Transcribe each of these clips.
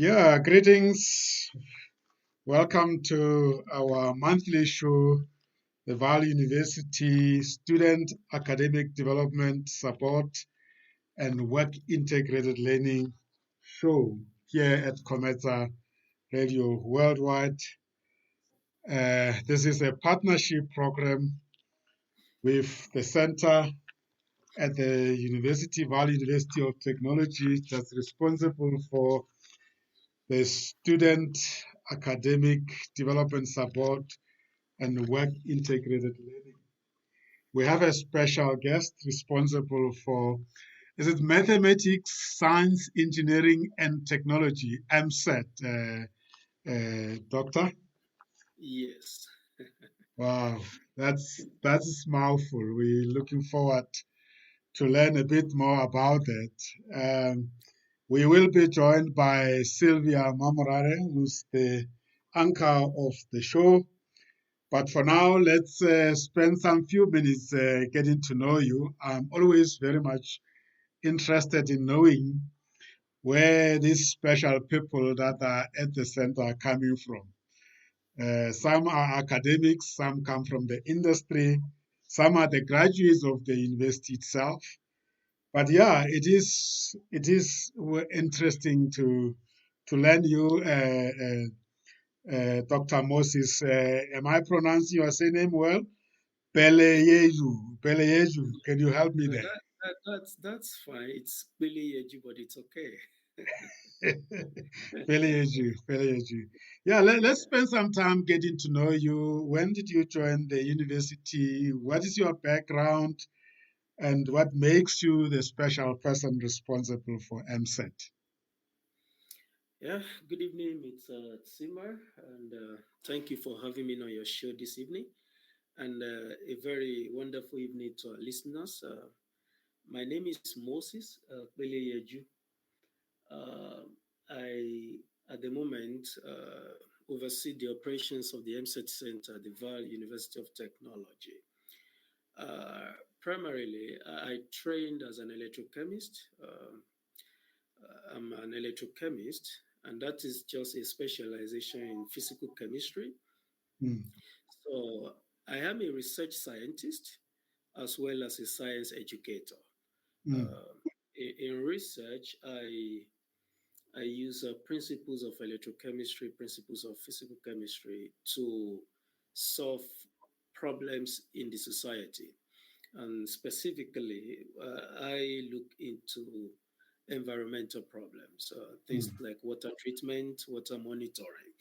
Yeah, greetings. Welcome to our monthly show, the Vaal University Student Academic Development Support and Work Integrated Learning show here at COMETSA Radio Worldwide. This is a partnership program with the Center at the Vaal University of Technology that's responsible for the student academic development support and work integrated learning. We have a special guest responsible for, is it mathematics, science, engineering, and technology, MSET, doctor? Yes. Wow, that's mouthful. We're looking forward to learn a bit more about it. We will be joined by Sylvia Mamorare, who's the anchor of the show. But for now, let's spend some few minutes getting to know you. I'm always very much interested in knowing where these special people that are at the center are coming from. Some are academics, some come from the industry, some are the graduates of the university itself. But yeah, it is interesting to learn you, Dr. Moses. Am I pronouncing your surname well? Peleyeju. Can you help me No, there? that's fine. It's Peleyeju, but it's okay. Peleyeju. Yeah, let's Yeah. spend some time getting to know you. When did you join the university? What is your background? And what makes you the special person responsible for MSET? Yeah. Good evening. It's Simar, and thank you for having me on your show this evening. And a very wonderful evening to our listeners. My name is Moses Peleyeju. Uh, I, at the moment, oversee the operations of the MSET Center at the Vaal University of Technology. Uh, Primarily, I trained as an electrochemist. I'm an electrochemist, and that is just a specialization in physical chemistry. Mm, So I am a research scientist as well as a science educator. mm, Uh, in research, I use principles of electrochemistry, principles of physical chemistry to solve problems in the society. And specifically, I look into environmental problems, things mm, like water treatment, water monitoring.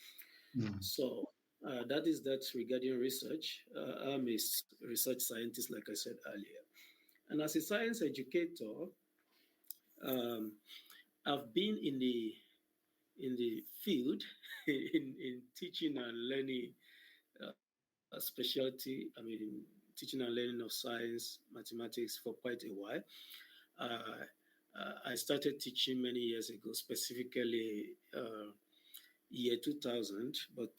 mm, So that's regarding research. I'm a research scientist, like I said earlier, and as a science educator, um, I've been in the field in teaching and learning specialty. I mean, teaching and learning of science, mathematics for quite a while. Uh, I started teaching many years ago, specifically year 2000. But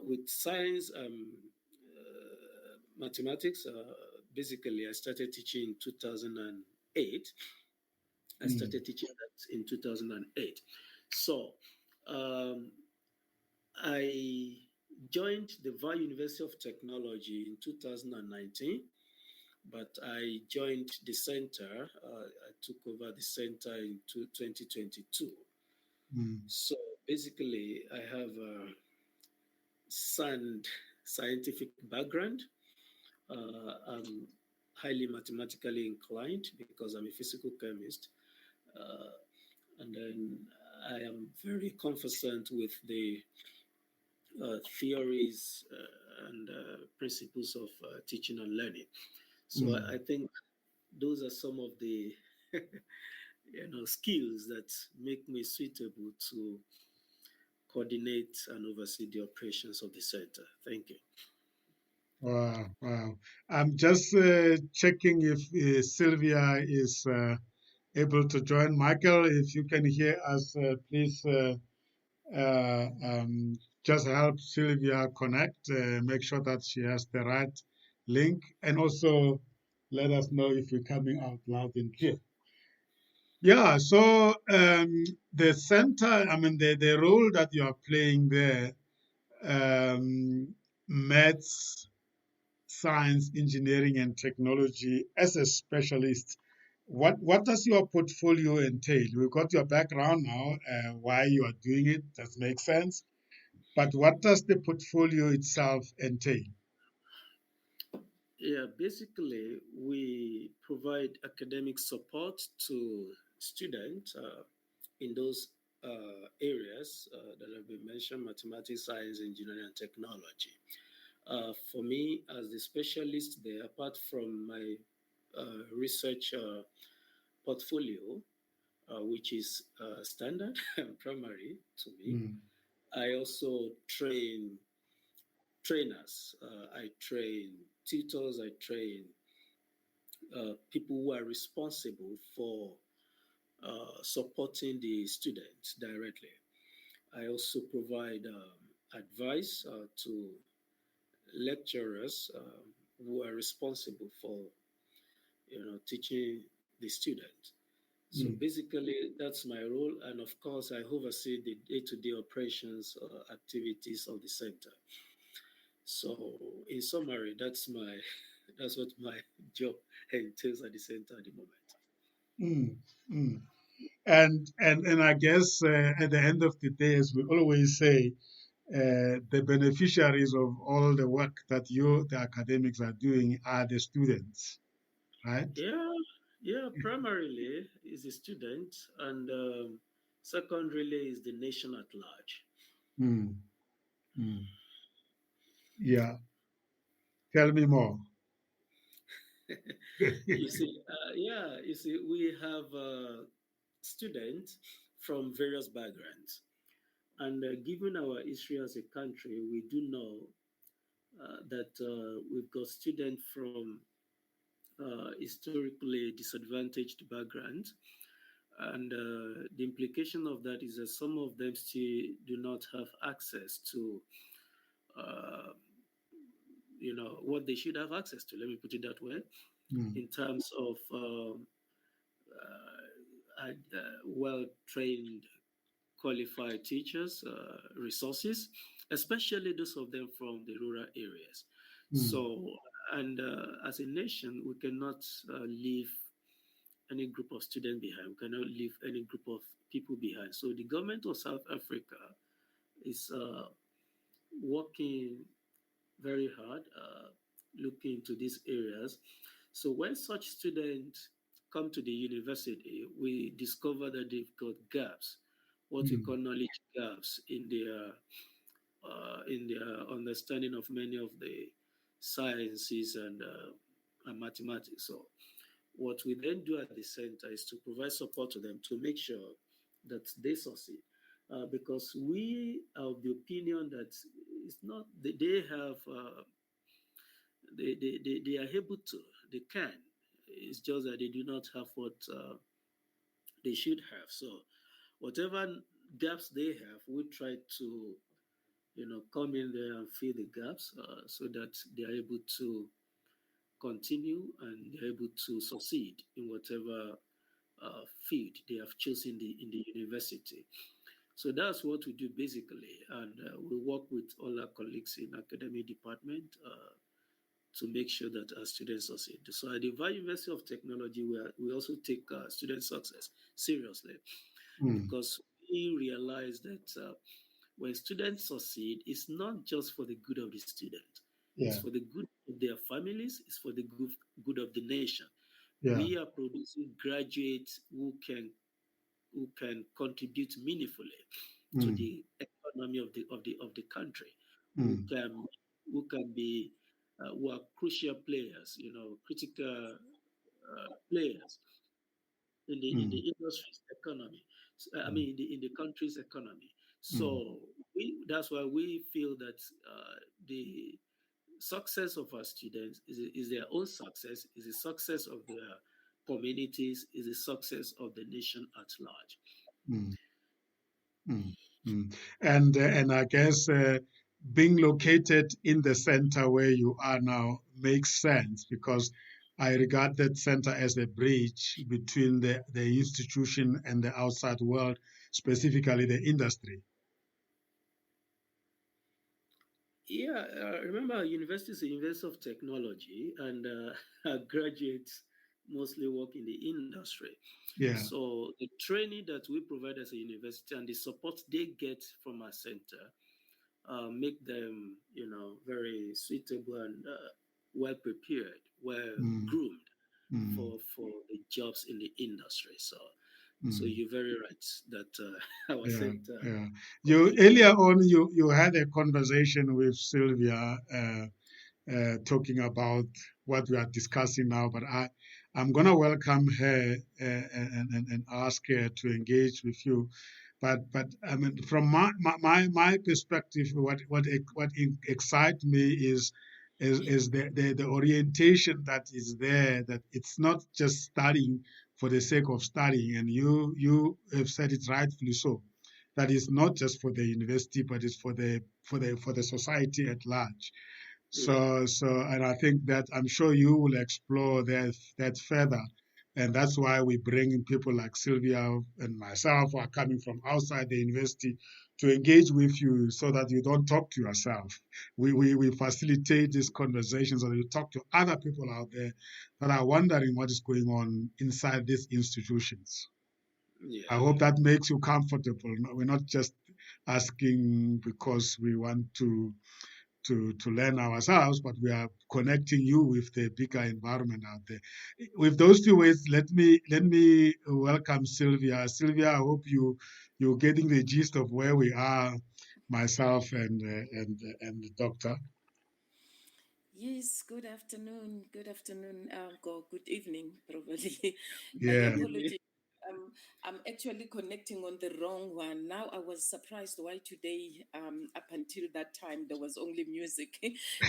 with science, mathematics, basically, I started teaching in 2008. I mm. started teaching that in 2008. So um, I joined the Vaal University of Technology in 2019, but I joined the center. I took over the center in 2022. Mm, So basically, I have a sound scientific background. I'm highly mathematically inclined because I'm a physical chemist. Uh, and then I am very conversant with the theories and principles of teaching and learning. So I mm. think those are some of the skills that make me suitable to coordinate and oversee the operations of the center. Thank you. Wow, wow. I'm just checking if Sylvia is able to join. Michael, if you can hear us, please uh, um, just help Sylvia connect. Make sure that she has the right link, and also let us know if you're coming out loud and clear. Yeah, so the center, I mean, the role that you are playing there, maths, science, engineering, and technology as a specialist, what does your portfolio entail? We've got your background now, why you are doing it, does make sense. But what does the portfolio itself entail? Yeah, basically, we provide academic support to students in those areas that have been mentioned: mathematics, science, engineering, and technology. For me, as the specialist there, apart from my research portfolio, which is standard and primary to me, Mm, I also train trainers. I train tutors. I train people who are responsible for supporting the students directly. I also provide advice to lecturers who are responsible for teaching the students. So mm, basically, that's my role, and of course, I oversee the day-to-day operations activities of the center. So, in summary, that's what my job entails at the center at the moment. mm, mm. And I guess at the end of the day, as we always say, the beneficiaries of all the work that the academics, are doing are the students, right? Yeah, yeah. Primarily is the student, and secondarily is the nation at large. Mm, mm. Yeah, tell me more. You see, we have students from various backgrounds, and given our history as a country, we do know that we've got students from historically disadvantaged backgrounds. And the implication of that is that some of them still do not have access to, uh, what they should have access to. Let me put it that way, Mm, in terms of well-trained, qualified teachers, resources, especially those of them from the rural areas. mm, So, and as a nation, we cannot leave any group of students behind. We cannot leave any group of people behind. So the government of South Africa is working very hard, looking into these areas. So when such students come to the university, we discover that they've got gaps, what we mm, call knowledge gaps in their understanding of many of the sciences and mathematics. So what we then do at the center is to provide support to them to make sure that they succeed. Because we are of the opinion that it's not they have they are able to, they can. It's just that they do not have what they should have. So whatever gaps they have, we try to come in there and fill the gaps so that they are able to continue and they're able to succeed in whatever field they have chosen in the university. So that's what we do basically, and we work with all our colleagues in academic department to make sure that our students succeed. So at the Vaal University of Technology, we also take student success seriously mm. because we realize that when students succeed, it's not just for the good of the student, it's Yeah, for the good of their families, it's for the good of the nation. yeah, We are producing graduates who can contribute meaningfully to mm, the economy of the country, who mm, can who can be who are crucial players, critical players in mm, the industry's economy. I mm, mean, in the country's economy. mm, So that's why we feel that the success of our students is their own success, is the success of their communities, is the success of the nation at large. mm. Mm, mm. And I guess being located in the center where you are now makes sense because I regard that center as a bridge between the institution and the outside world, specifically the industry. Yeah, remember, university is a university of technology, and our graduates mostly work in the industry. Yeah. So the training that we provide as a university and the support they get from our center make them, very suitable and well prepared, well Mm, groomed mm, for the jobs in the industry. So mm. you're very right that our Yeah, center yeah. You completely. earlier on, you had a conversation with Sylvia, talking about what we are discussing now. But I'm gonna welcome her, and ask her to engage with you. But I mean, from my perspective, what excites me is the orientation that is there. That it's not just studying for the sake of studying, and you have said it rightfully so. That is not just for the university, but it's for the society at large. Yeah. And I think that I'm sure you will explore that further. And that's why we bring in people like Sylvia and myself who are coming from outside the university to engage with you so that you don't talk to yourself. We facilitate these conversations so that you talk to other people out there that are wondering what is going on inside these institutions. I Yeah. hope that makes you comfortable. We're not just asking because we want to learn ourselves, but we are connecting you with the bigger environment out there. With those two ways, let me welcome Sylvia. Sylvia, I hope you're getting the gist of where we are, myself and the doctor. Yes, good afternoon. Good afternoon. Good evening, probably. My Yeah. Good evening. apologies. I'm actually connecting on the wrong one. Now I was surprised why today, up until that time, there was only music.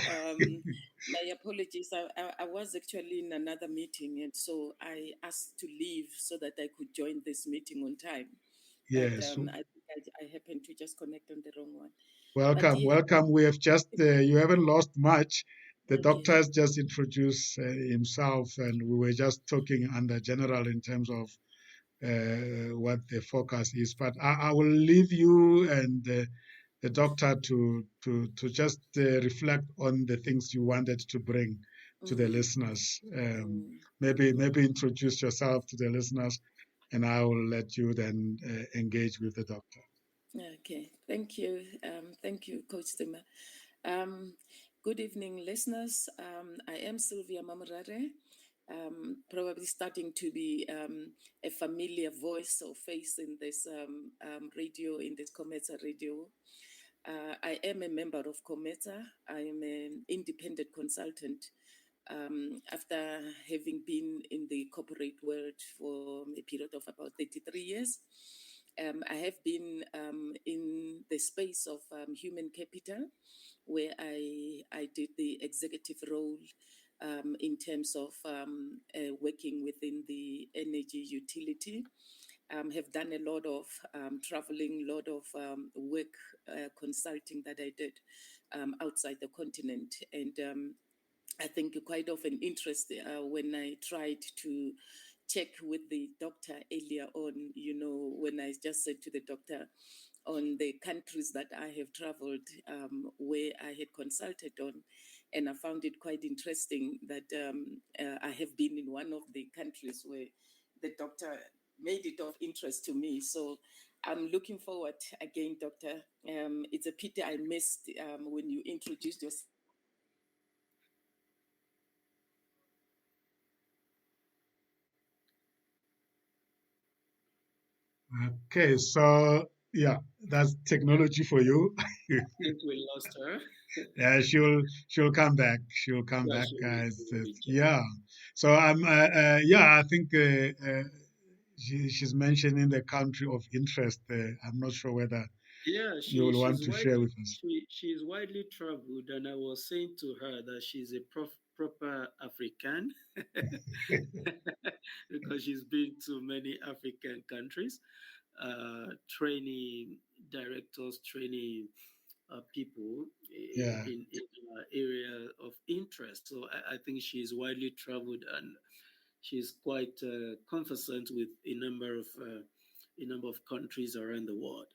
My apologies. I was actually in another meeting, and so I asked to leave so that I could join this meeting on time. But Yes. I think I happened to just connect on the wrong one. But Welcome, yes, welcome. We have just you haven't lost much. The doctor okay. has just introduced himself, and we were just talking under general in terms of what the focus is. But I will leave you and the doctor to just reflect on the things you wanted to bring to the Mm, listeners. okay. Maybe introduce yourself to the listeners, and I will let you then engage with the doctor. Okay, thank you. Thank you, Coach Tima. Um, Good evening, listeners. I am Sylvia Mamorare, probably starting to be a familiar voice or face in this radio, in this COMETSA radio. I am a member of COMETSA. I am an independent consultant. After having been in the corporate world for a period of about 33 years, I have been in the space of human capital, where I did the executive role in terms of working within the energy utility. Have done a lot of traveling, a lot of work consulting that I did outside the continent. And I think quite of an interest when I tried to check with the doctor earlier on, when I just said to the doctor on the countries that I have traveled, where I had consulted on. And I found it quite interesting that I have been in one of the countries where the doctor made it of interest to me. So I'm looking forward again, doctor. It's a pity I missed when you introduced yourself. Okay, so yeah, that's technology for you. I think we lost her. Yeah, she'll come back. She'll come Yeah, back, she guys. will rejoin. Yeah. So yeah, I think she's mentioning the country of interest. I'm not sure whether Yeah, you will want she's to share widely with us. she's widely traveled, and I was saying to her that she's a proper African because she's been to many African countries, training directors, training people Yeah. in area of interest. So I think she's widely traveled and she's quite conversant with a number of countries around the world.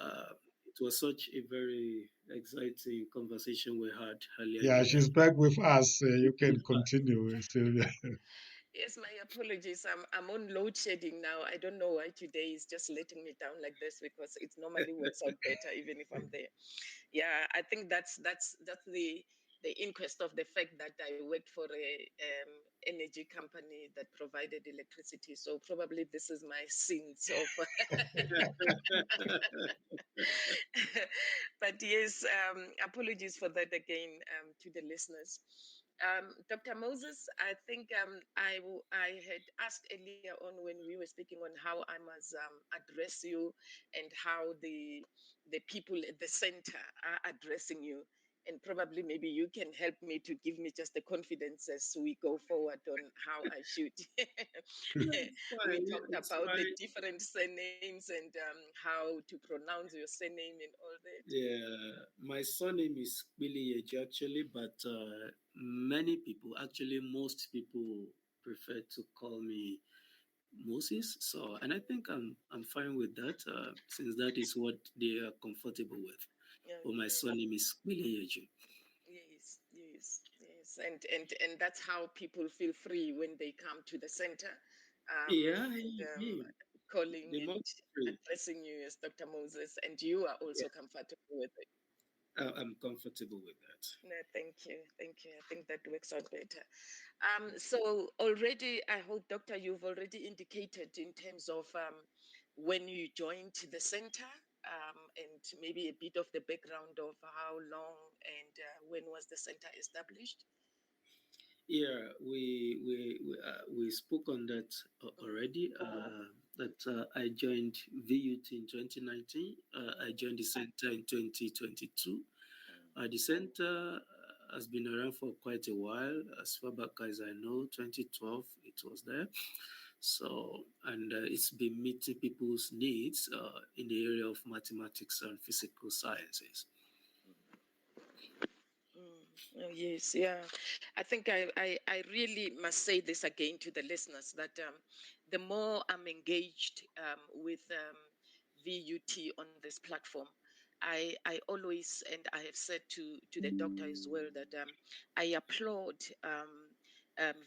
Uh, it was such a very exciting conversation we had earlier in Yeah, the she's week. back with us. You can continue, Sylvia. Yes, my apologies. I'm on load shedding now. I don't know why today is just letting me down like this because it normally works out better even if I'm there. Yeah, I think that's the inquest of the fact that I worked for a energy company that provided electricity. So probably this is my sins of. But yes, apologies for that again to the listeners. Dr. Moses, I think I had asked earlier on when we were speaking on how I must address you and how the people at the center are addressing you. And probably maybe you can help me to give me just the confidence as we go forward on how I should. It's We fine. talked It's about the fine. different surnames and how to pronounce your surname and all that. Yeah, my surname is Peleyeju actually, but many people, actually most people, prefer to call me Moses. So, and I think I'm fine with that, since that is what they are comfortable with. But my Okay. surname is Peleyeju. Yes, yes, yes, and that's how people feel free when they come to the center, Yeah, and indeed. calling The and most free. addressing you as Dr. Moses, and you are Yeah, also comfortable with it. I'm comfortable with that. No, thank you, thank you. I think that works out better. So already, I hope, Doctor, you've already indicated in terms of when you joined the center, and maybe a bit of the background of how long and when was the center established. Yeah, we spoke on that already. That I joined VUT in 2019. I joined the center in 2022. The center has been around for quite a while, as far back as I know. 2012, it was there. So, and it's been meeting people's needs in the area of mathematics and physical sciences. Oh, yes, yeah. I think I really must say this again to the listeners that the more I'm engaged with VUT on this platform, I always, and I have said to the doctor as well, that I applaud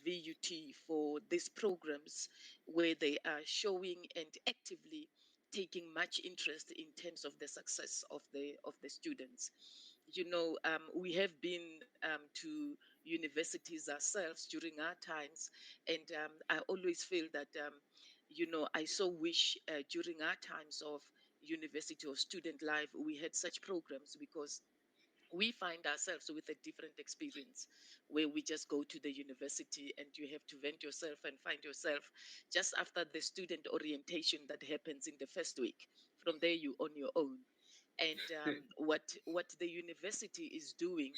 VUT for these programs where they are showing and actively taking much interest in terms of the success of the students. You know, we have been to universities ourselves during our times, and I always feel that you know, I so wish during our times of university or student life we had such programs, because we find ourselves with a different experience where we just go to the university and you have to vent yourself and find yourself just after the student orientation that happens in the first week. From there, you on your own. And what the university is doing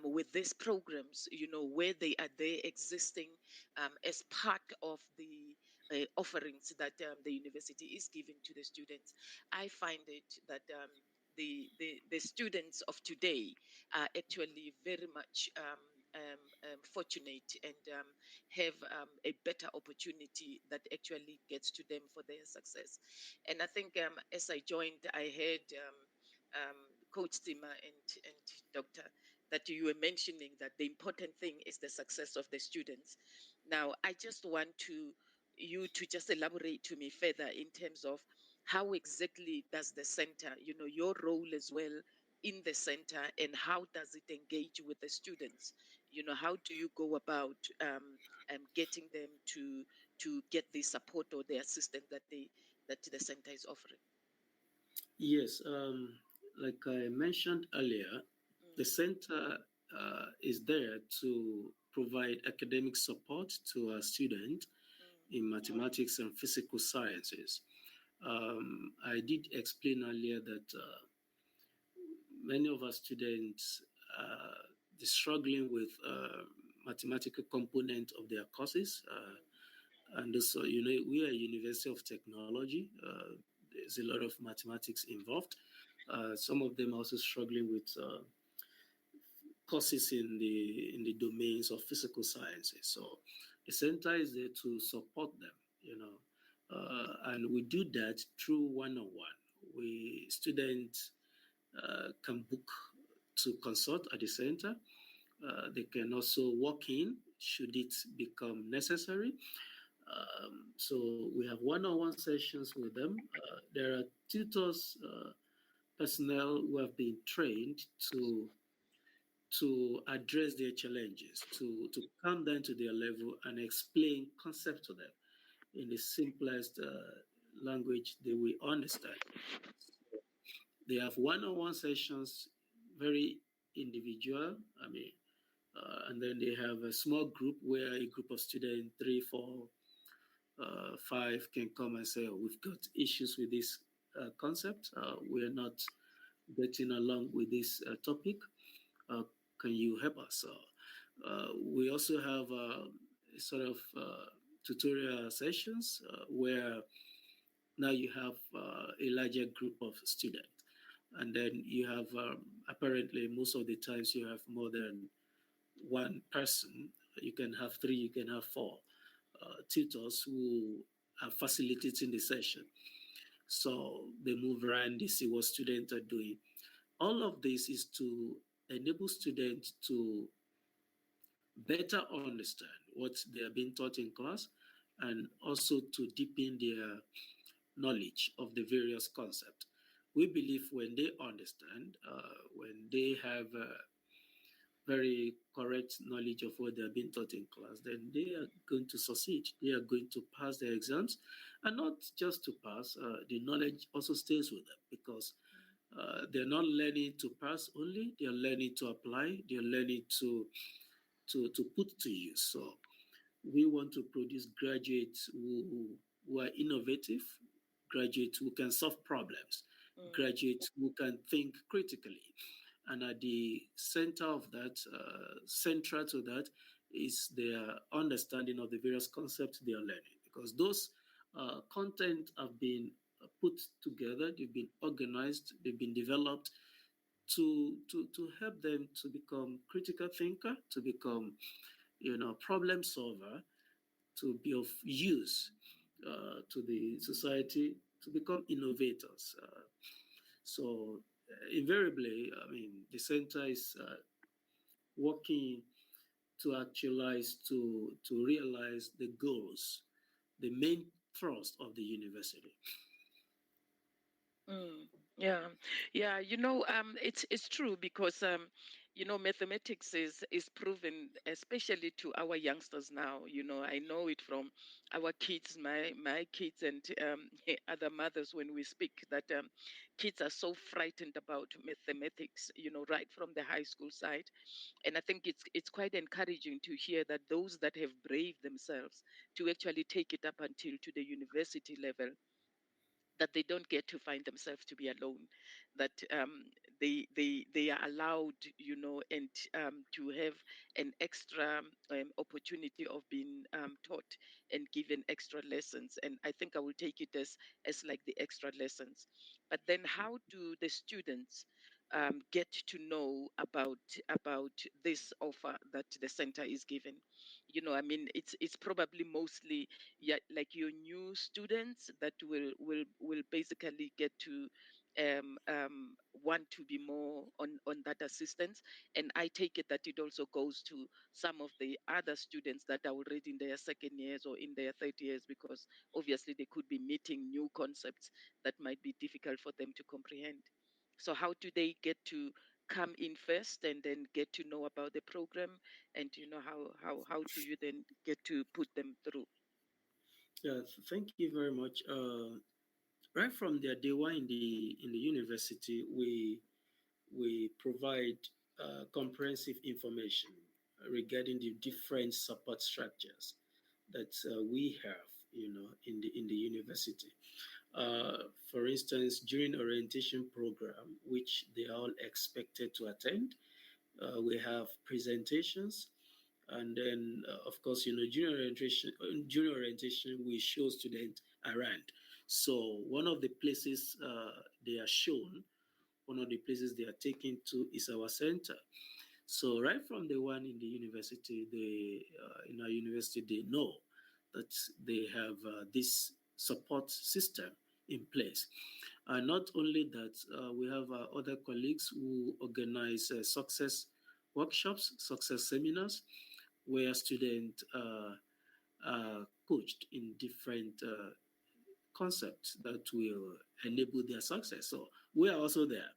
with these programs, you know, where they are there existing as part of the offerings that the university is giving to the students, I find it that the students of today are actually very much fortunate and have a better opportunity that actually gets to them for their success. And I think as I joined, I heard Coach Tima and Doctor that you were mentioning that the important thing is the success of the students. Now, I just want you to just elaborate to me further in terms of how exactly does the center, you know, your role as well in the center, and how does it engage with the students? You know, how do you go about getting them to get the support or the assistance that the center is offering? Yes, like I mentioned earlier, the Mm, center is there to provide academic support to our students mm, in mathematics and physical sciences. I did explain earlier that many of our students are struggling with mathematical component of their courses. And also, you know, we are a University of Technology. There's a lot of mathematics involved. Some of them are also struggling with courses in the domains of physical sciences. So the center is there to support them, and we do that through one-on-one. We students can book to consult at the center. They can also walk in should it become necessary. So we have one-on-one sessions with them. There are tutors, personnel who have been trained to address their challenges, to come down to their level and explain concepts to them in the simplest language they will understand. They have one-on-one sessions, very individual. I mean, and then they have a small group where a group of students, three, four, five, can come and say, oh, we've got issues with this concept. We're not getting along with this topic. Uh, can you help us? We also have sort of tutorial sessions where now you have a larger group of students. And then you have, apparently, most of the times you have more than one person. You can have three, you can have four tutors who are facilitating the session. So they move around, they see what students are doing. All of this is to enable students to better understand what they are being taught in class and also to deepen their knowledge of the various concepts. We believe when they understand, when they have very correct knowledge of what they are being taught in class, then they are going to succeed. They are going to pass their exams, and not just to pass. The knowledge also stays with them because they're not learning to pass only. They are learning to apply. They are learning to put to use. So we want to produce graduates who are innovative, graduates who can solve problems, graduates who can think critically. And at the center of that, central to that, is their understanding of the various concepts they are learning. Because those content have been put together, they've been organized, they've been developed to help them to become critical thinker, to become problem solver, to be of use to the society, to become innovators. So invariably, I mean, the center is working to actualize, to realize the goals, the main thrust of the university. Yeah, yeah. It's true because mathematics is proven, especially to our youngsters now. I know it from our kids, my kids, and other mothers when we speak that kids are so frightened about mathematics. Right from the high school side, and I think it's quite encouraging to hear that those that have braved themselves to actually take it up until to the university level, that they don't get to find themselves to be alone, that they are allowed, and to have an extra opportunity of being taught and given extra lessons. And I think I will take it as like the extra lessons. But then, how do the students get to know about this offer that the center is giving? I mean, it's probably mostly, yeah, like your new students that will basically get to want to be more on that assistance. And I take it that it also goes to some of the other students that are already in their second years or in their third years, because obviously they could be meeting new concepts that might be difficult for them to comprehend. So how do they get to come in first and then get to know about the program, and how do you then get to put them through? Yeah, thank you very much. Right from their day one in the university, we provide comprehensive information regarding the different support structures that we have, in the university. For instance, during orientation program, which they are all expected to attend, we have presentations, and then of course, during orientation we show students around. So one of the places they are shown, one of the places they are taken to is our center. So right from the one in the university, they in our university they know that they have this support system in place. Not only that, we have other colleagues who organize success workshops, success seminars, where students are coached in different concepts that will enable their success. So we are also there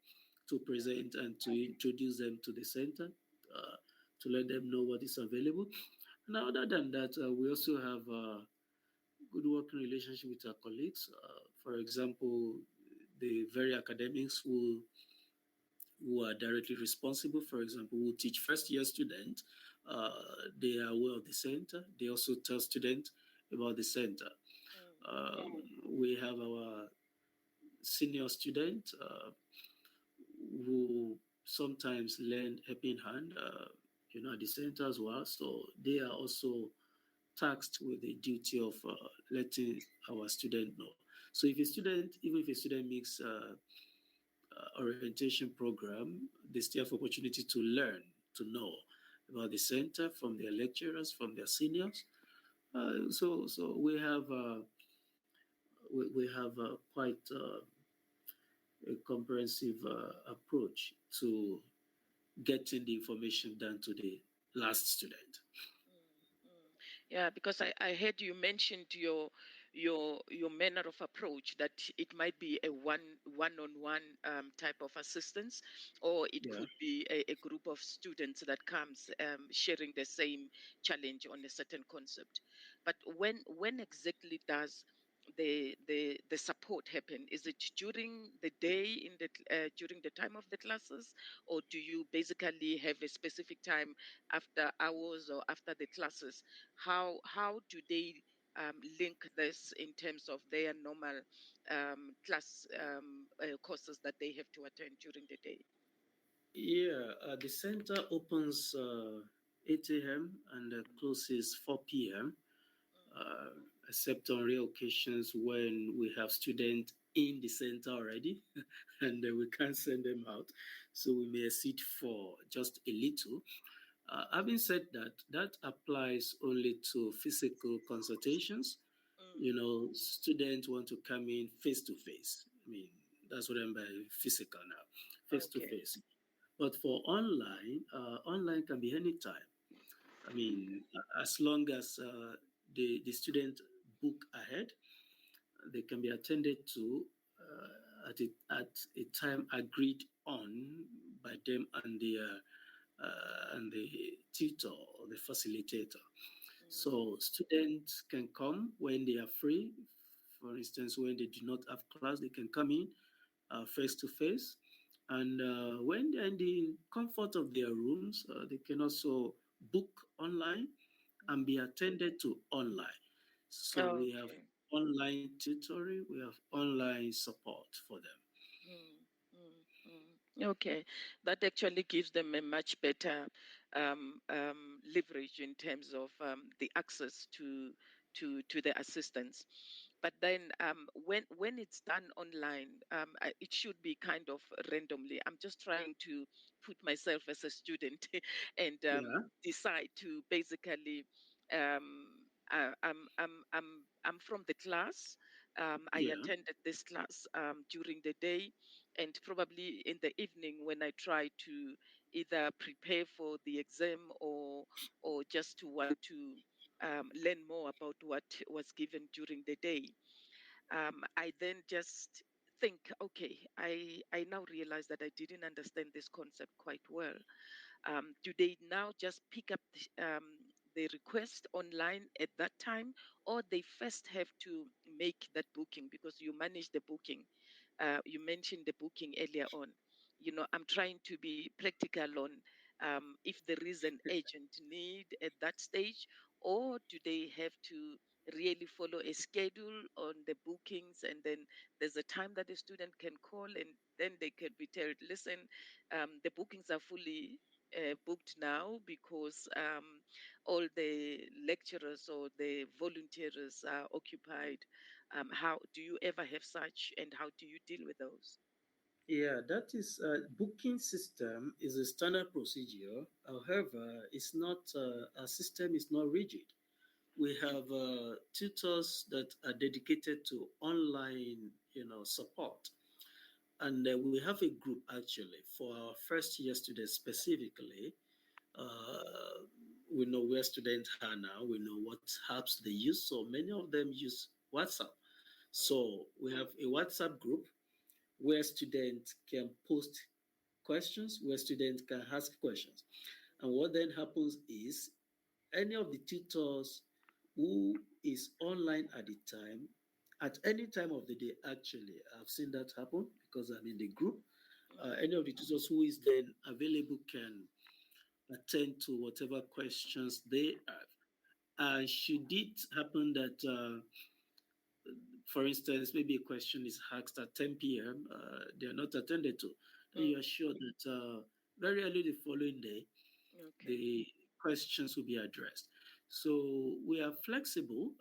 to present and to introduce them to the center, to let them know what is available. Now, other than that, we also have good working relationship with our colleagues. For example, the very academics who are directly responsible, for example, who teach first year students, uh, they are aware of the center. They also tell students about the center. We have our senior students who sometimes lend helping hand, at the center as well. So they are also tasked with the duty of letting our student know. So if a student, even if a student makes orientation program, they still have opportunity to learn, to know about the center from their lecturers, from their seniors. So we have quite a comprehensive approach to getting the information down to the last student. Yeah, because I heard you mentioned your manner of approach, that it might be a one-on-one type of assistance, or it Yeah. could be a group of students that comes sharing the same challenge on a certain concept. But when exactly does the support happen? Is it during the day in the during the time of the classes, or do you basically have a specific time after hours or after the classes? How do they link this in terms of their normal class courses that they have to attend during the day? Yeah, the center opens 8 a.m. and closes 4 p.m., uh, except on rare occasions when we have students in the center already and we can't send them out. So we may sit for just a little. Having said that, that applies only to physical consultations. Students want to come in face to face. I mean, that's what I mean by physical now, face to Okay. face. But for online, online can be anytime. I mean, as long as the student book ahead, they can be attended to at a time agreed on by them and the tutor or the facilitator. So students can come when they are free. For instance, when they do not have class, they can come in face to face. And when they're in the comfort of their rooms, they can also book online and be attended to online. So we have Okay. online tutoring, we have online support for them. Mm, mm, Okay, that actually gives them a much better leverage in terms of the access to the assistance. But then when it's done online, it should be kind of randomly. I'm just trying to put myself as a student and Yeah, decide to basically. Um, I'm from the class. I yeah, attended this class during the day, and probably in the evening when I try to either prepare for the exam or just to want to learn more about what was given during the day. I then just think, okay, I now realize that I didn't understand this concept quite well. Do they now just pick up the request online at that time, or they first have to make that booking because you manage the booking? You mentioned the booking earlier on. I'm trying to be practical on if there is an agent need at that stage, or do they have to really follow a schedule on the bookings, and then there's a time that the student can call, and then they can be told, listen, the bookings are fully booked now because all the lecturers or the volunteers are occupied. How do you ever have such, and how do you deal with those? Yeah, that is booking system is a standard procedure. However, it's not our system is not rigid. We have tutors that are dedicated to online, support, and we have a group actually for our first year students specifically. Uh, we know where students are now. We know what apps they use. So many of them use WhatsApp. So we have a WhatsApp group where students can post questions, where students can ask questions. And what then happens is any of the tutors who is online at the time, at any time of the day, actually, I've seen that happen because I'm in the group. Any of the tutors who is then available can attend to whatever questions they have. And should it happen that for instance, maybe a question is asked at 10 p.m., they are not attended to, then you are sure that very early the following day, Okay. the questions will be addressed. So we are flexible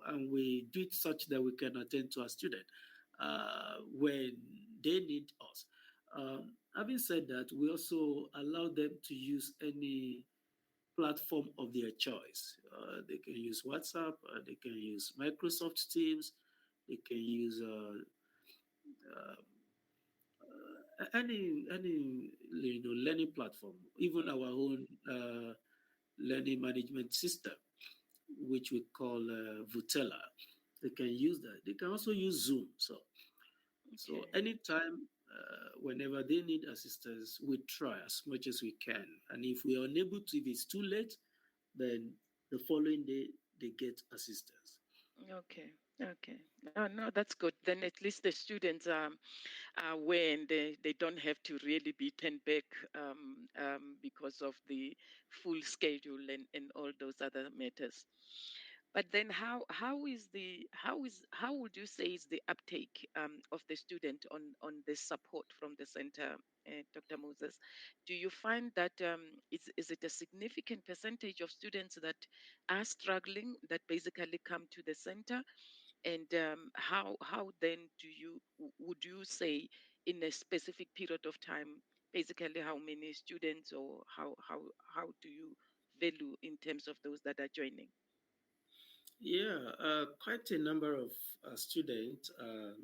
and we do it such that we can attend to our student when they need us. Having said that, we also allow them to use any platform of their choice. They can use WhatsApp, they can use Microsoft Teams, they can use any learning platform, even our own learning management system, which we call Vutela. They can use that. They can also use Zoom. So Okay. anytime, whenever they need assistance, we try as much as we can. And if we are unable to, if it's too late, then the following day they get assistance. Okay. Okay. No, that's good. Then at least the students are aware and they don't have to really be turned back because of the full schedule and all those other matters. But then how would you say is the uptake of the student on this support from the center, Dr. Moses? Do you find that is it a significant percentage of students that are struggling that basically come to the center? And how then would you say in a specific period of time, basically how many students or how do you value in terms of those that are joining? Yeah, quite a number of students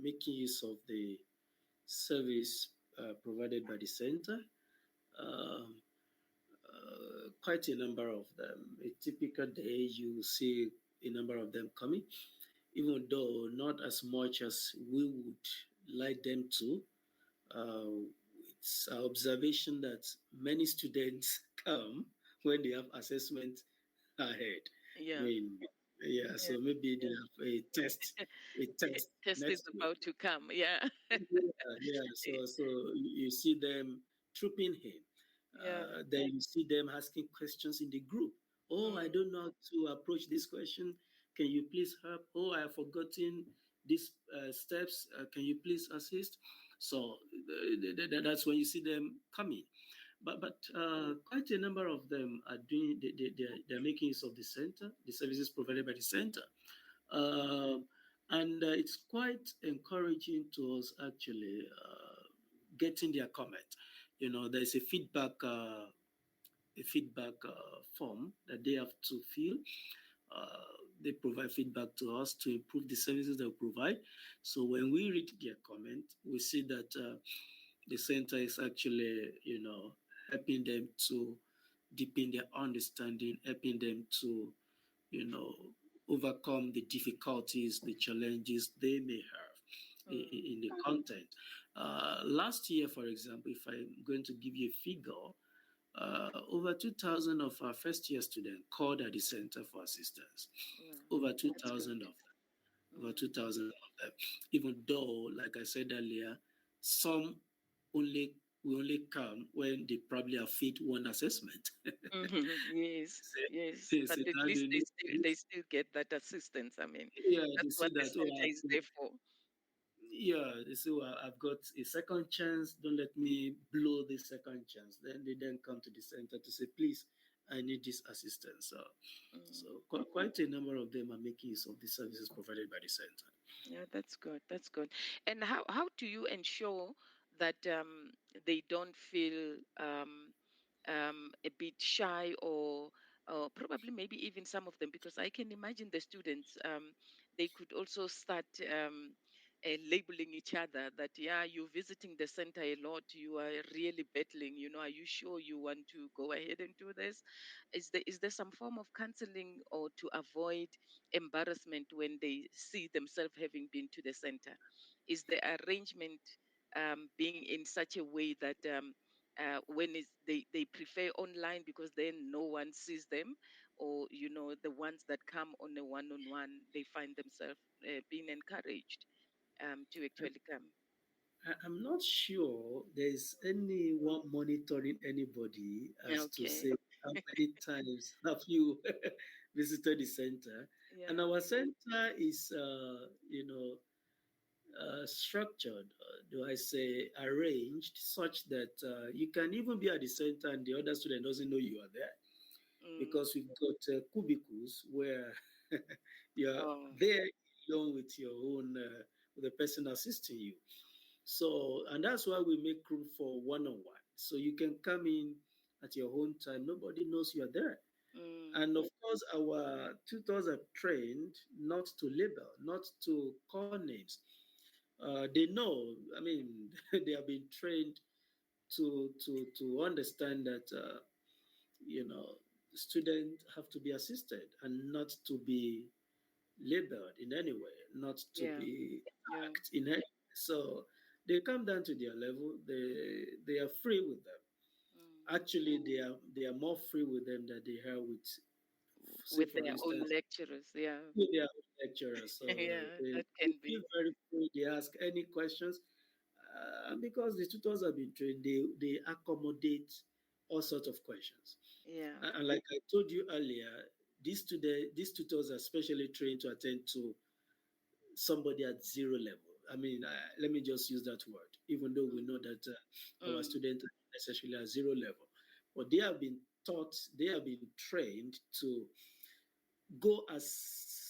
making use of the service provided by the center. Um, quite a number of them. A typical day, you see a number of them coming, even though not as much as we would like them to. Uh, it's our observation that many students come when they have assessment ahead. I Yeah, mean, yeah, yeah, so maybe they yeah. have a test Test is next week. about to come. Yeah, Yeah. So you see them trooping in. yeah. Then you see them asking questions in the group. Oh, I Mm, don't know how to approach this question. Can you please help? Oh, I have forgotten these steps. Can you please assist? So that's when you see them coming. But quite a number of them are doing. They're making use of the center, the services provided by the center. Um, and it's quite encouraging to us actually getting their comment. There's a feedback form that they have to fill. They provide feedback to us to improve the services they provide. So when we read their comment, we see that the center is actually, helping them to deepen their understanding, helping them to you know, overcome the difficulties, the challenges they may have mm, in the content. Last year, for example, if I'm going to give you a figure, over 2,000 of our first year students called at the center for assistance. yeah, Over that's good. 2,000 of them. Over Mm. 2,000 of them. Even though, like I said earlier, some only will only come when they probably have failed one assessment. Yes, yes. Say, But say at that least they need they this. still get that assistance. I mean, Yeah, they that's say what the that, oh, center is there for. yeah, they say, well, I've got a second chance. Don't let me blow this second chance. Then they then come to the center to say, please, I need this assistance. So Mm. quite a number of them are making use of the services provided by the center. Yeah, that's good. That's good. And how do you ensure that they don't feel a bit shy, or probably maybe even some of them, because I can imagine the students, they could also start labeling each other that, yeah, you're visiting the center a lot, you are really battling, are you sure you want to go ahead and do this? Is there some form of counseling or to avoid embarrassment when they see themselves having been to the center? Is the arrangement being in such a way that they prefer online because then no one sees them, or the ones that come on a one-on-one, they find themselves being encouraged to actually come? I'm not sure there's anyone monitoring anybody as to Okay. say how many times have you visited the center. And Yeah. our center is, structured, do I say, arranged such that you can even be at the center and the other student doesn't know you are there, Mm. because we've got cubicles where you're Oh. there alone with your own, with the person assisting you. So, and that's why we make room for one-on-one. So you can come in at your own time. Nobody knows you are there. Mm. And of course, our tutors are trained not to label, not to call names. They know. I mean, they have been trained to understand that students have to be assisted and not to be labeled in any way, not to Yeah. be Yeah. act in any. So they come down to their level. They are free with them. Mm. Actually, they are more free with them than they are with, say With for their own instance, lecturers. Yeah. with their lecturers. So Yeah, that they can feel be. very free. They ask any questions, and because the tutors have been trained, they accommodate all sorts of questions. Yeah. And like I told you earlier, these tutors are specially trained to attend to somebody at zero level. I mean, let me just use that word, even though we know that our Mm. students are not necessarily at zero level, but they have been taught, they have been trained to go as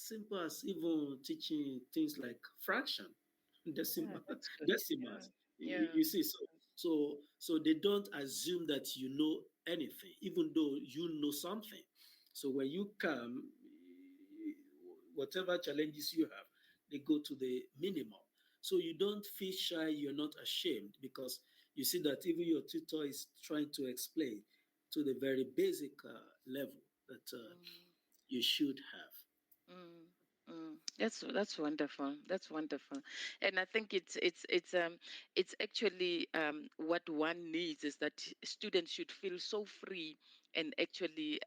simple as even teaching things like fraction, Yeah, decimal, that's good. Yeah. decimals. Yeah. You see, so they don't assume that you know anything, even though you know something. So when you come, whatever challenges you have, they go to the minimum. So you don't feel shy, you're not ashamed, because you see that even your tutor is trying to explain to the very basic level that Mm. you should have. Mm, that's wonderful. That's wonderful, and I think it's actually what one needs is that students should feel so free and actually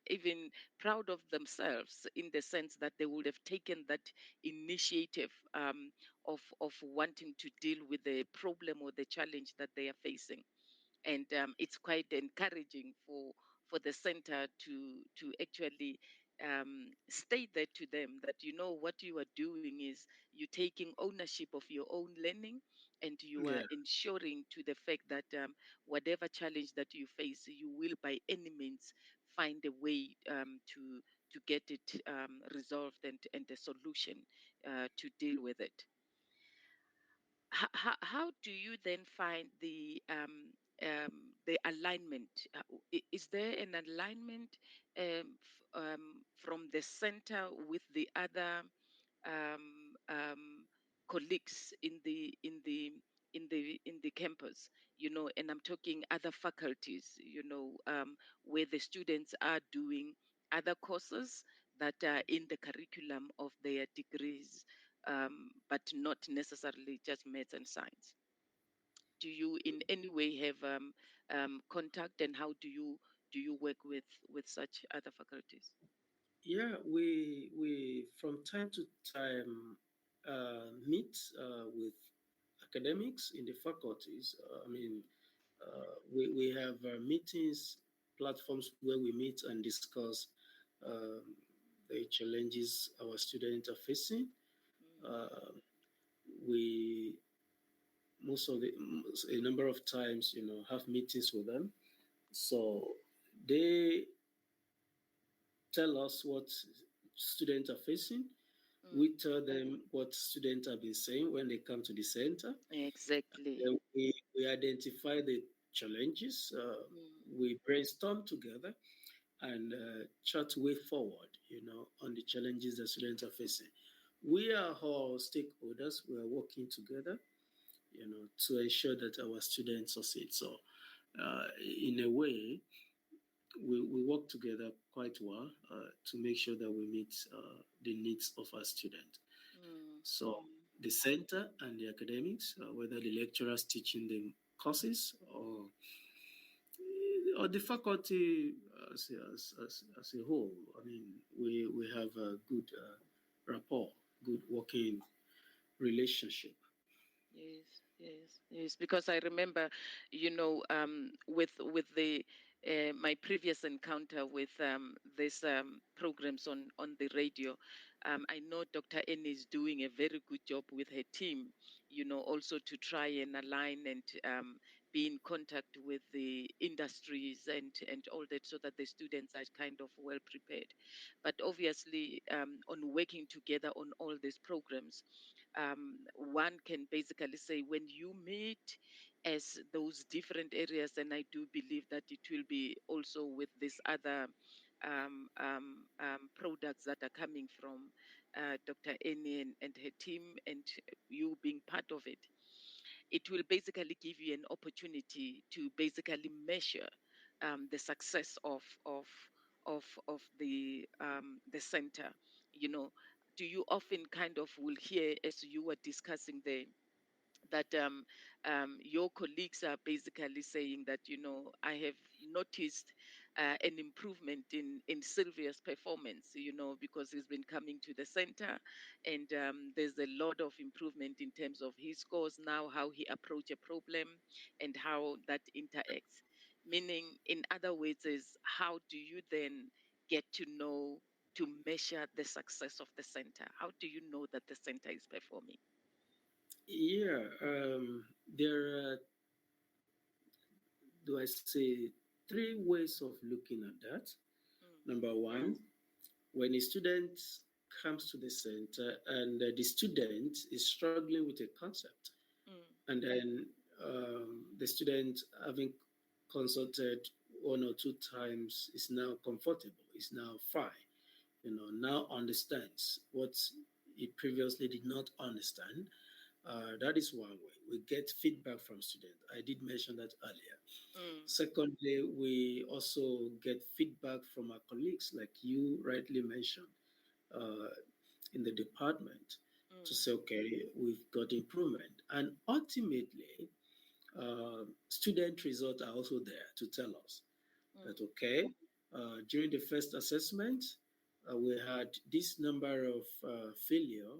even proud of themselves, in the sense that they would have taken that initiative of wanting to deal with the problem or the challenge that they are facing. And it's quite encouraging for the center to actually state that to them, that what you are doing is you're taking ownership of your own learning, and you are Yeah, ensuring to the fact that whatever challenge that you face, you will by any means find a way to get it resolved, and a solution to deal with it. How do you then find the alignment? Is there an alignment from the center with the other colleagues in the campus? And I'm talking other faculties. Where the students are doing other courses that are in the curriculum of their degrees, but not necessarily just maths and science. Do you in any way have contact, and how do you work with such other faculties? yeah. We from time to time meet with academics in the faculties. I mean, we have meetings, platforms where we meet and discuss um, the challenges our students are facing. Mm. Uh, we most of the a number of times, have meetings with them. So they tell us what students are facing. We tell them what students have been saying when they come to the center. Exactly. Then we identify the challenges. We brainstorm together and chart way forward, on the challenges that students are facing. We are all stakeholders. We are working together, to ensure that our students succeed. So, in a way, we work together quite well to make sure that we meet the needs of our students. So the center and the academics, whether the lecturers teaching them courses or the faculty as a whole, I mean, we have a good rapport, good working relationship. Yes. Because I remember, with the my previous encounter with these programs on the radio, I know Dr. N is doing a very good job with her team. Also to try and align and be in contact with the industries and all that, so that the students are kind of well prepared. But obviously, on working together on all these programs, one can basically say when you meet as those different areas, and I do believe that it will be also with these other products that are coming from Dr. Eni and her team, and you being part of it, it will basically give you an opportunity to basically measure the success of the center. You know, do you often kind of will hear, as you were discussing there, that your colleagues are basically saying that, I have noticed an improvement in Sylvia's performance, because he's been coming to the center, and there's a lot of improvement in terms of his scores now, how he approach a problem, and how that interacts. Meaning, in other words, is how do you then get to know, to measure the success of the center? How do you know that the center is performing? Yeah, there are, do I say, three ways of looking at that. Number one, when a student comes to the center and the student is struggling with a concept, and then the student, having consulted one or two times, is now comfortable, is now fine, now understands what he previously did not understand. That is one way. We get feedback from students. I did mention that earlier. Secondly, we also get feedback from our colleagues, like you rightly mentioned, uh, in the department, to say, okay, we've got improvement. And ultimately, student results are also there to tell us that, okay, during the first assessment, we had this number of failure,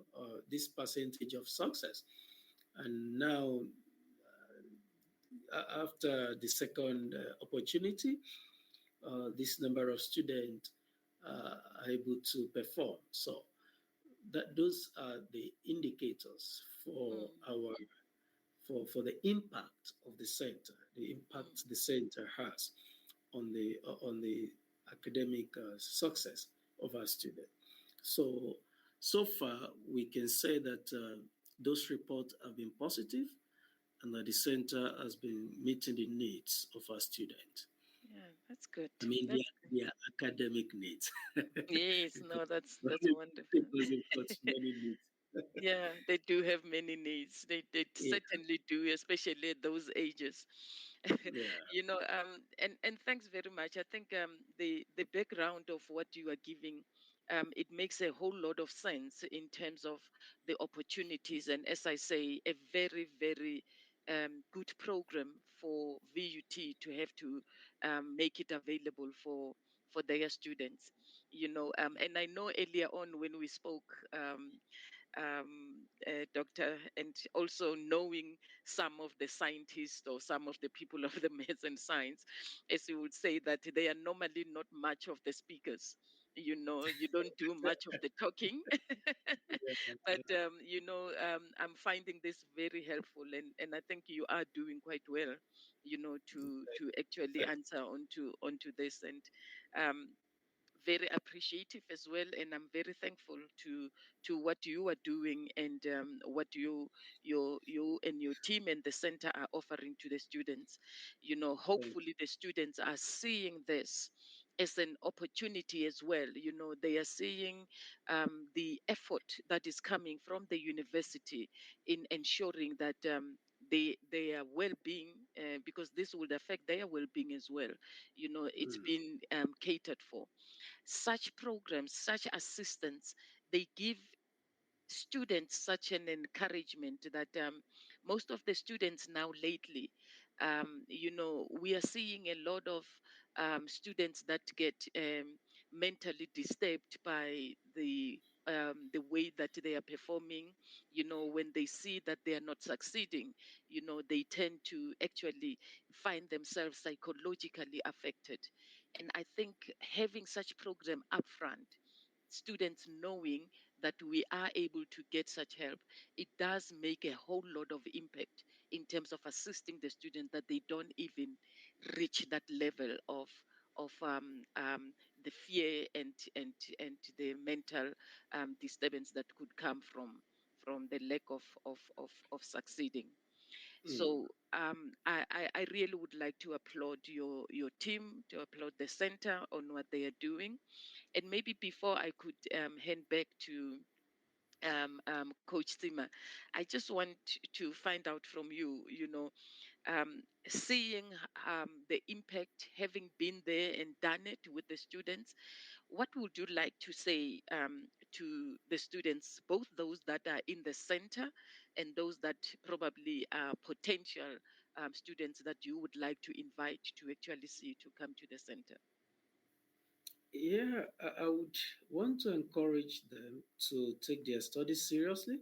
this percentage of success. And now, after the second opportunity, this number of students are able to perform. So those are the indicators for our for the impact of the center, the impact the center has on the academic success of our students. So far, we can say that those reports have been positive, and that the center has been meeting the needs of our students. Yeah, that's good. I mean, That's their academic needs. Yes, Because no, that's only wonderful. because they've got many needs. Yeah, they do have many needs. They Yeah, certainly do, especially at those ages. yeah. And thanks very much. I think the background of what you are giving, it makes a whole lot of sense in terms of the opportunities, and as I say, a very, very good program for VUT to have to make it available for their students. And I know earlier on when we spoke, doctor, and also knowing some of the scientists or some of the people of the maths and science, as you would say, that they are normally not much of the speakers. You don't do much of the talking, but I'm finding this very helpful, and I think you are doing quite well, to actually answer onto this, and um, very appreciative as well, and I'm very thankful to what you are doing and what you and your team and the center are offering to the students. Hopefully the students are seeing this as an opportunity as well. They are seeing the effort that is coming from the university in ensuring that their well-being, because this would affect their well-being as well. It's been catered for. Such programs, such assistance, they give students such an encouragement that most of the students now lately, we are seeing a lot of students that get mentally disturbed by the way that they are performing. When they see that they are not succeeding, they tend to actually find themselves psychologically affected. And I think having such program upfront, students knowing that we are able to get such help, it does make a whole lot of impact in terms of assisting the student, that they don't even reach that level of the fear and the mental disturbance that could come from the lack of succeeding. So I really would like to applaud your team, to applaud the center on what they are doing. And maybe before I could hand back to Coach Sima, I just want to find out from you, seeing the impact, having been there and done it with the students, what would you like to say to the students, both those that are in the center and those that probably are potential students that you would like to invite to actually see to come to the center? Yeah, I would want to encourage them to take their studies seriously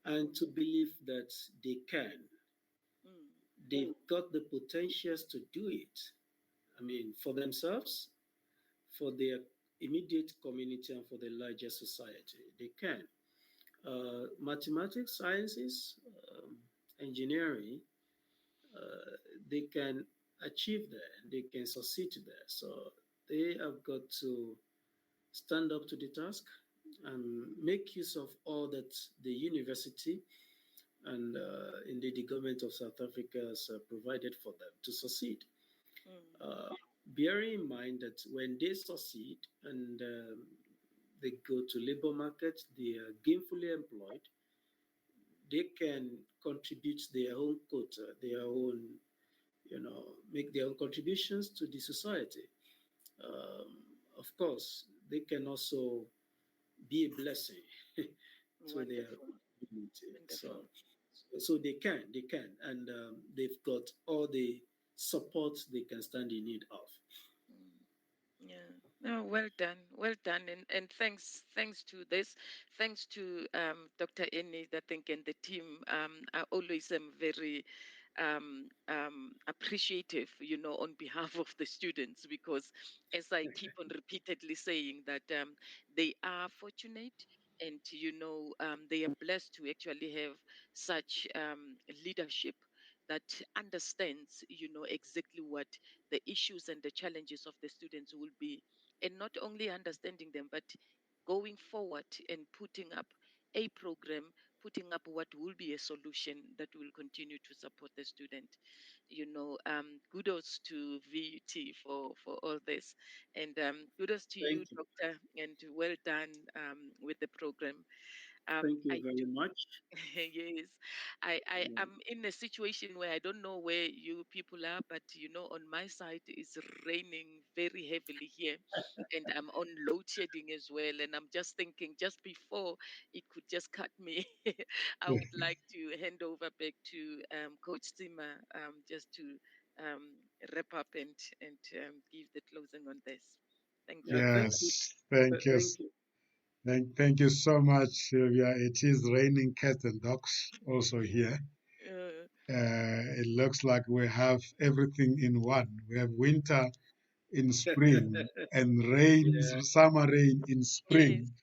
and to believe that they can. Mm, They've got the potentials to do it. I mean, for themselves, for their immediate community, and for the larger society. They can. Mathematics, sciences, engineering, uh, they can achieve there, they can succeed there. So they have got to stand up to the task and make use of all that the university and indeed the government of South Africa has provided for them to succeed. mm, Uh, Bearing in mind that when they succeed and they go to labor market, they are gainfully employed, they can contribute their own quota, their own, make their own contributions to the society. Um, of course, they can also be a blessing to their wonderful, community. So, wonderful. so they can, and they've got all the support they can stand in need of. Mm. Yeah. No, well done, well done, and thanks to this, thanks to Dr. Enid, I think, and the team. I always am very appreciative, on behalf of the students, because as I keep on repeatedly saying that they are fortunate, and they are blessed to actually have such leadership that understands, exactly what the issues and the challenges of the students will be, and not only understanding them, but going forward and putting up a program, putting up what will be a solution that will continue to support the student. Kudos to VUT for all this, and kudos to you, Thank you. Doctor, and well done with the program. Thank you I very do. much. Yes, I Yeah. am in a situation where I don't know where you people are, but on my side it's raining very heavily here, and I'm on load shedding as well. And I'm just thinking, just before it could just cut me, I would like to hand over back to Coach Sima, just to um, wrap up and give the closing on this. Thank you. Yeah, thank you. Yes, thank you. Thank you. Thank you so much, Sylvia. It is raining cats and dogs also here. Uh, It looks like we have everything in one. We have winter in spring and rain, Yeah. summer rain in yes. spring.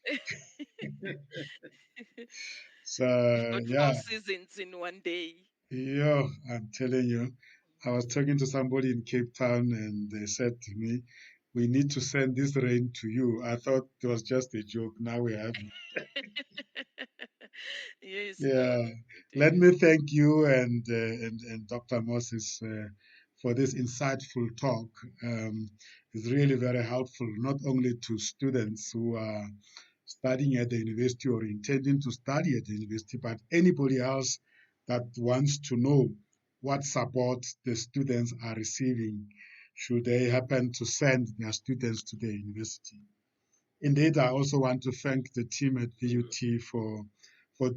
So We've got four yeah, seasons in one day. I'm telling you, I was talking to somebody in Cape Town and they said to me, we need to send this rain to you. I thought it was just a joke. Now we have. Yes, no, Yeah, it let is. me thank you and Dr. Moses for this insightful talk. It's really very helpful, not only to students who are studying at the university or intending to study at the university, but anybody else that wants to know what support the students are receiving should they happen to send their students to the university. Indeed, I also want to thank the team at VUT for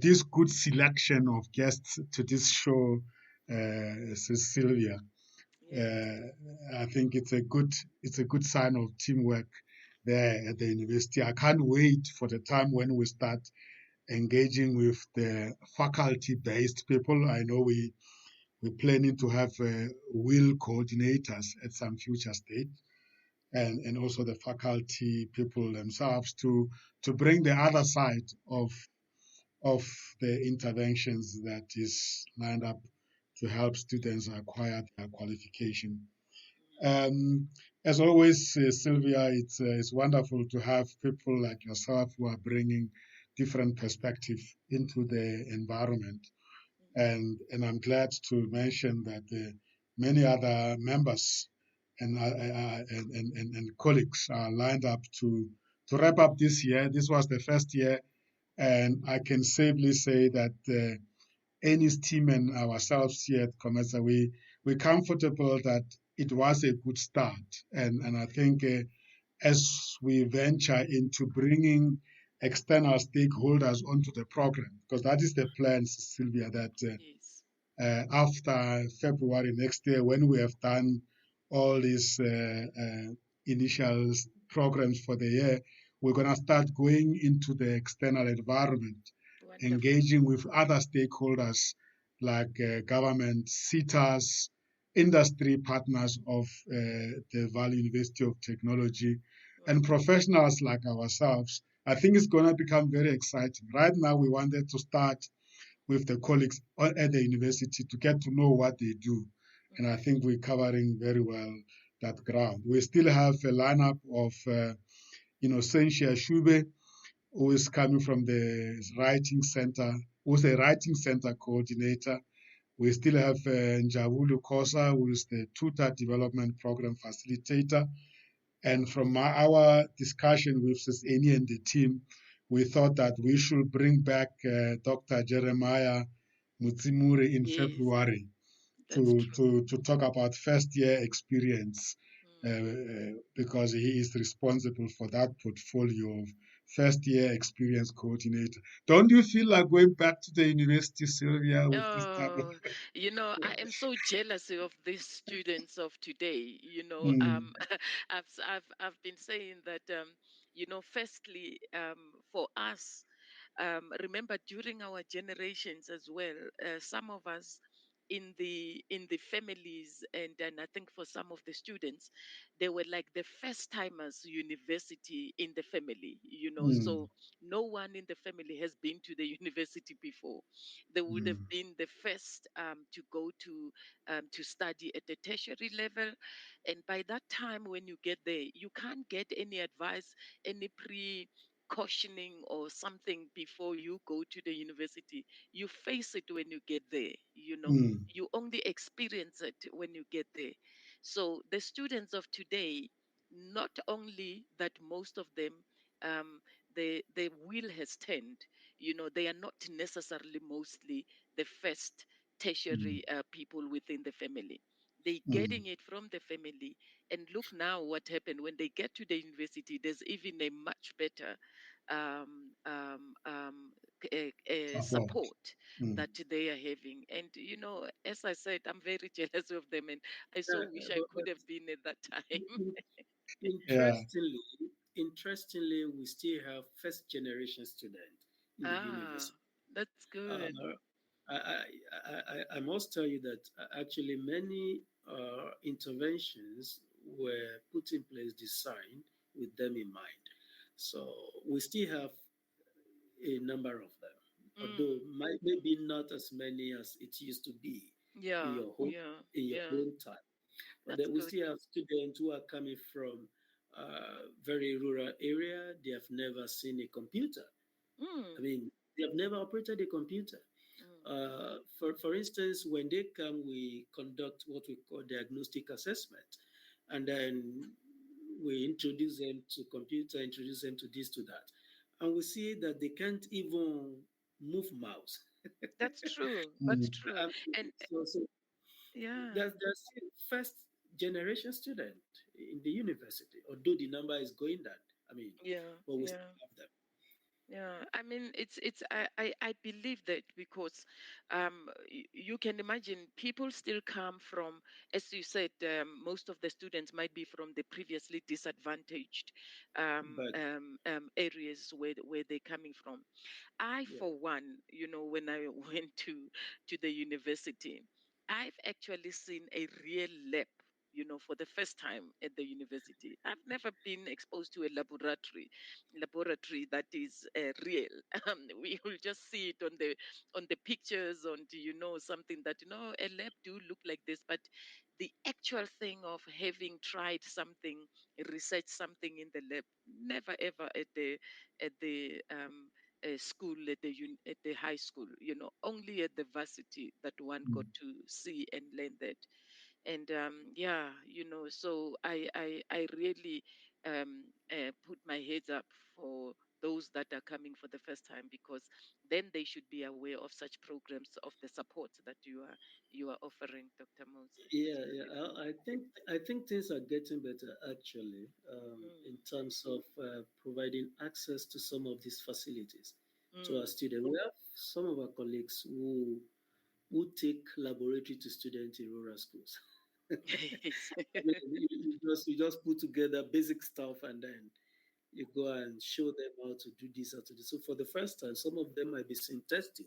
this good selection of guests to this show, Sylvia. Yes. Uh, I think it's a good sign of teamwork there at the university. I can't wait for the time when we start engaging with the faculty-based people. I know we're planning to have will coordinators at some future state and also the faculty people themselves to bring the other side of the interventions that is lined up to help students acquire their qualification. Um, as always, Sylvia, it's wonderful to have people like yourself who are bringing different perspective into the environment. And I'm glad to mention that many other members and colleagues are lined up to wrap up this year. This was the first year, and I can safely say that Annie's team and ourselves here at COMETSA, we're comfortable that it was a good start. And I think as we venture into bringing external stakeholders onto the program, because that is the plan, Sylvia, that Yes. after February next year, when we have done all these initial programs for the year, we're going to start going into the external environment, Wonderful. engaging with other stakeholders like government, CETAs, industry partners of the Vaal University of Technology, and Wonderful. professionals like ourselves. I think it's going to become very exciting. Right now, we wanted to start with the colleagues at the university to get to know what they do. And I think we're covering very well that ground. We still have a lineup of, Senshia Shube, who is coming from the writing center, who's a writing center coordinator. We still have Njavulu Kosa, who is the tutor development program facilitator. And from our discussion with Eni and the team, we thought that we should bring back Dr. Jeremiah Mutsimuri in Yes, February that's true. to talk about first year experience Mm. because he is responsible for that portfolio of first year experience coordinator. Don't you feel like going back to the university, Sylvia, with this type of? Oh, I am so jealous of these students of today. Mm, I've been saying that, firstly, for us, remember during our generations as well, some of us in the families, and I think for some of the students, they were like the first timers university in the family. mm, So no one in the family has been to the university before. They would have mm, been the first to go to study at the tertiary level, and by that time when you get there, you can't get any advice, any pre cautioning or something before you go to the university. You face it when you get there. mm, You only experience it when you get there. So the students of today, not only that most of them, um, the wheel has turned. They are not necessarily mostly the first mm, tertiary people within the family. They mm. getting it from the family, and look now what happened when they get to the university. There's even a much better um, um, um, Support. support Mm. that they are having. And as I said, I'm very jealous of them, and I so wish I But could have been at that time. Yeah. interestingly, interestingly, we still have first generation students in the Ah, university. that's good. Uh, I must tell you that actually many interventions were put in place, designed with them in mind. So we still have a number of them, although Mm, maybe not as many as it used to be in yeah, your home yeah, in your yeah. own time. But That's then we good. still have students who are coming from very rural area. They have never seen a computer. Mm, I mean, they have never operated a computer. mm. For instance, when they come, we conduct what we call diagnostic assessment, and then we introduce them to computer, introduce them to this, to that, and we see that they can't even move mouse. That's true. That's Mm. true. Um, And so yeah, there's still first generation student in the university, although the number is going down. I mean, yeah, but we yeah. still have them. Yeah, I mean, I believe that because you can imagine people still come from, as you said, most of the students might be from the previously disadvantaged But areas where they're coming from. I, yeah, for one, when I went to the university, I've actually seen a real lab. For the first time at the university, I've never been exposed to a laboratory that is real. We will just see it on the pictures, on something that a lab do look like this, but the actual thing of having tried something, research something in the lab, never ever at the school, at the high school, only at the varsity that one got Mm. to see and learn that. And yeah, so I really put my heads up for those that are coming for the first time, because then they should be aware of such programs, of the support that you are offering, Dr. Moses. It's yeah, yeah. really good. I think things are getting better actually, in terms of providing access to some of these facilities to our Mm. students. We have some of our colleagues who take laboratory to students in rural schools. Yes. I mean, you just put together basic stuff and then you go and show them how to do this, how to do. So for the first time, some of them might be seeing testing.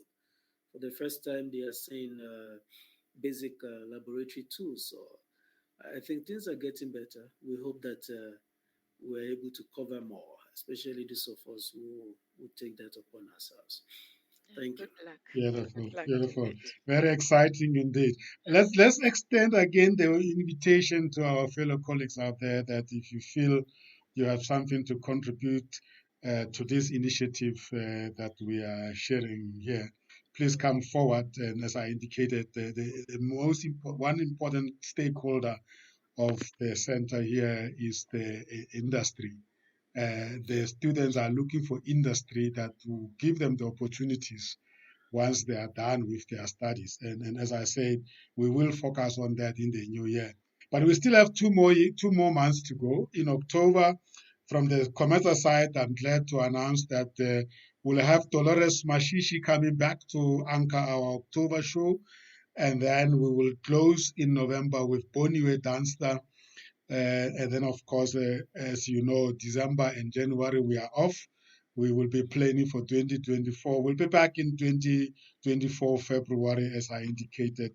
For the first time, they are seeing basic laboratory tools. So I think things are getting better. We hope that we're able to cover more, especially those of us who take that upon ourselves. Thank you. Good luck. Good Beautiful, luck to beautiful. it. Very exciting indeed. Let's extend again the invitation to our fellow colleagues out there that if you feel you have something to contribute to this initiative that we are sharing here, please come forward. And as I indicated, the one important stakeholder of the center here is the industry. The students are looking for industry that will give them the opportunities once they are done with their studies. And as I said, we will focus on that in the new year. But we still have two more months to go. In October, from the COMETSA side, I'm glad to announce that we'll have Dolores Mashishi coming back to anchor our October show. And then we will close in November with Boniwe Danster, and then, of course, as you know, December and January we are off. We will be planning for 2024. We'll be back in 2024 February, as I indicated,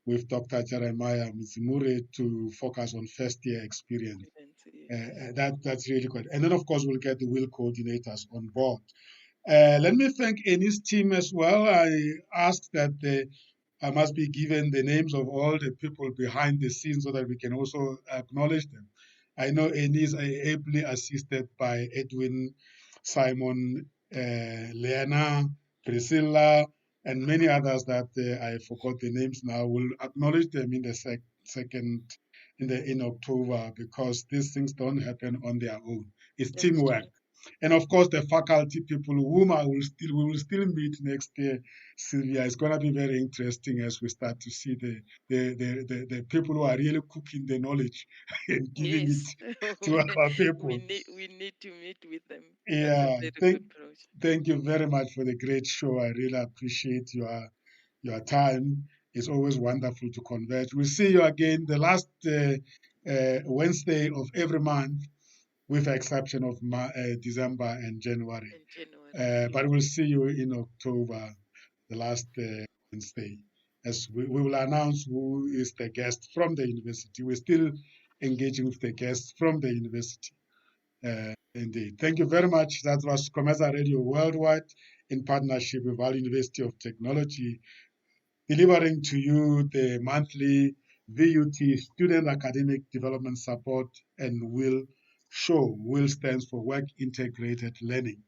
with Dr. Jeremiah Mizimure to focus on first year experience. Students, yes. That's really good. And then, of course, we'll get the will coordinators on board. Let me thank Ennis team as well. I asked that I must be given the names of all the people behind the scenes so that we can also acknowledge them. I know Ennis are ably assisted by Edwin, Simon, Leana, Priscilla, and many others that I forgot the names now. We'll acknowledge them in the second in October, because these things don't happen on their own. It's That's teamwork. true. And of course, the faculty people whom we will still meet next year, Sylvia. It's going to be very interesting as we start to see the people who are really cooking the knowledge and giving it Yes. to our we people. need we need to meet with them. That's a Yeah, very thank good approach. thank you very much for the great show. I really appreciate your time. It's always wonderful to converge. We'll see you again the last Wednesday of every month, with the exception of December and January. In January, But yes. we'll see you in October, the last Wednesday, as we will announce who is the guest from the university. We're still engaging with the guests from the university. Indeed. Thank you very much. That was COMETSA Radio Worldwide in partnership with Vaal University of Technology, delivering to you the monthly VUT Student Academic Development Support and Will SHOW will stands for Work Integrated Learning.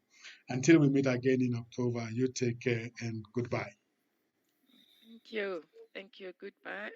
Until we meet again in October, you take care and goodbye. Thank you. Thank you. Goodbye.